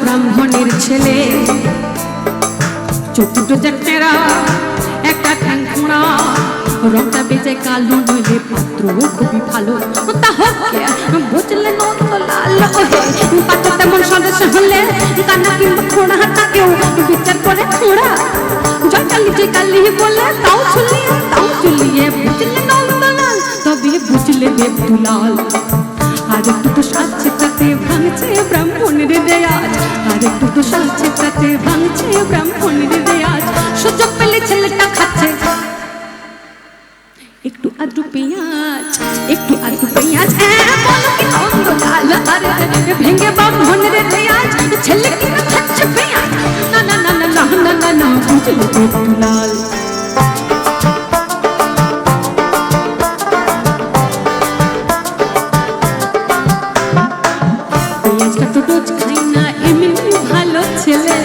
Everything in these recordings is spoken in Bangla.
ব্রাহ্মণের ছেলে চতুর্থ চাকরা একটা ঠ্যাংখোড়া রংটা বেজে কালো নইলে পাত্র খুবই ভালো তা হোক বুঝলে নন্দলাল পাত্র তেমন সদস্য হলে কান্না কিংবা খোড়া তাকেও বিচার করে খোড়া জয়কালি বলে তাও চুলিয়ে বুঝলে নন্দলাল তবে বুঝলে দেবদুলাল আর একটু তো সাজছে তাতে ভাঙছে ব্রাহ্মণের রেয়াজ আর একটু তো সাজছে তাতে ভাঙছে ব্রাহ্মণের রেয়াজ সুযোগ পেলে ছেলেটা খাচ্ছে একটু আধটু পেঁয়াজ বলো কি নন্দলাল আরে ভেঙে ব্রাহ্মণের রেয়াজ ছেলে কি খাচ্ছে পেঁয়াজ না না না না না না না বুঝলে দেবদুলাল পেঁয়াজটা তো রোজ খাই না এমনি ভালো ছেলে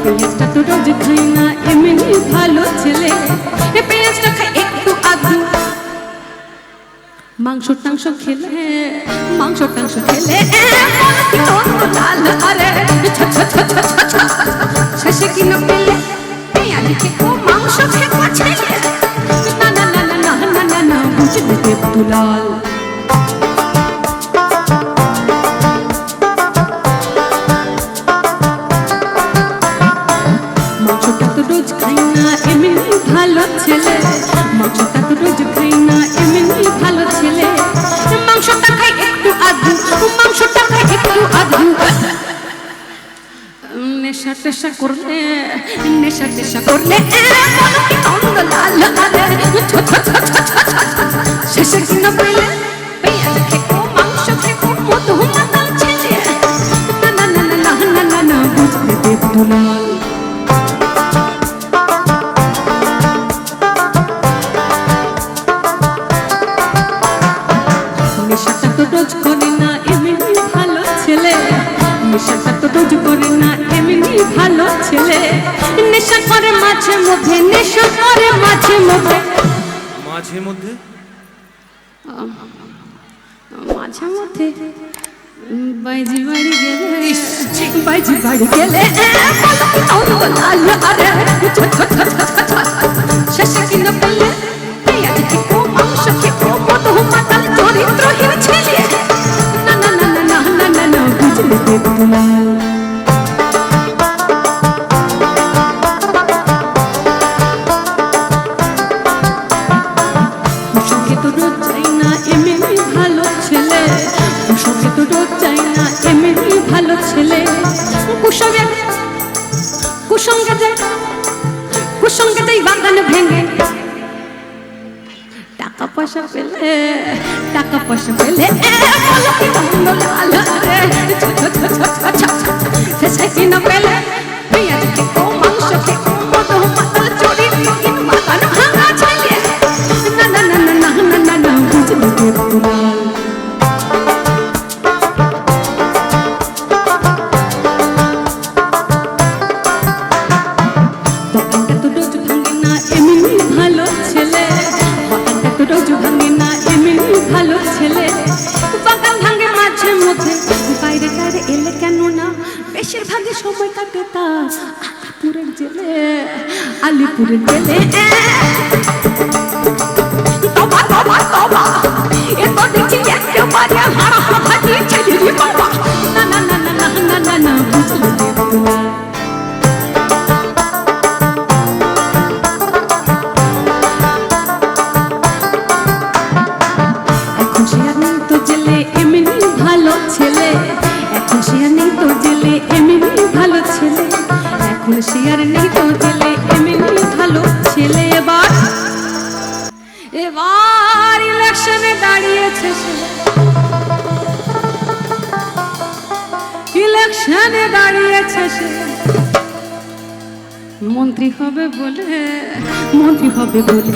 পেঁয়াজটা তো রোজ খাই না এমনি ভালো ছেলে পেঁয়াজটা খাই একটু আধটু মাংস টাংস খেলে আরে শেষে কিনা পেলে পেঁয়াজ খেকো মাংস খেকো ছেলে না না না না না না না বুঝলে দেবদুলাল মাংসটা তো রোজ খাই না এমনি ভালো ছেলে মাংসটা তো রোজ খাই না এমনি ভালো ছেলে মাংসটা খাই একটু আধটু নেশা টেশা করলে শেষে কিনা পেলে পেঁয়াজ খেকো মাংস খেকো মধু মাতাল ছেলে না না না না না না না বুঝলে দেবদুলাল নেশাটা তো রোজ করে না এমনি ভালো ছেলে নেশাটা তো রোজ করে না এমনি ভালো ছেলে নেশা করে মাঝে মধ্যে বাইজি বাড়ি গেলে শেষে কিনা পেলে পেঁয়াজ খেকো মাংস খেকো মধু মাতাল চরিত্রহীন ছেলে না না না না না না না বুঝলে দেবদুলাল সঙ্গে তো রোজ চাই না এমনি ভালো ছেলে সঙ্গে তো রোজ চাই না এমনি ভালো ছেলে কুসঙ্গে যাই বাগান ভেঙে টাকা পয়সা পেলে বলো কি নন্দলাল শেষে কিনা পেলে পেঁয়াজ খেকো মাংস খেকো মধু মাতাল চরিত্রহীন বাগান ভাঙা ছেলে না না না না না না না বুঝলে দেবদুলাল বাগানটা তো রোজ ভাঙে না এমনি ভালো ছেলে ভালো ছেলে বাগান ভাঙে মাঝে মধ্যে বাইরে টাইরে এলে কেন না বেশিরভাগই সময় কাটে তা আলিপুরের জেলে তবা এ তো দেখছি একেবারে হাড়া দিয়ে ছেলে বাবা না না না না না না না বুঝলে দেবদুলাল এখন সে আর নেই তো জেলে এমনি ভালো ছেলে এবার ইলেকশনে দাঁড়িয়েছে সে মন্ত্রী হবে বলে, মন্ত্রী হবে বলে,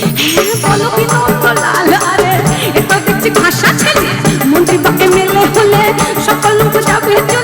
বলো কি নন্দলাল, আরে এটা দেখছি ভাষা ছেলে, মন্ত্রী তাকে মেলে হলে সকল লোক যাবে চলে।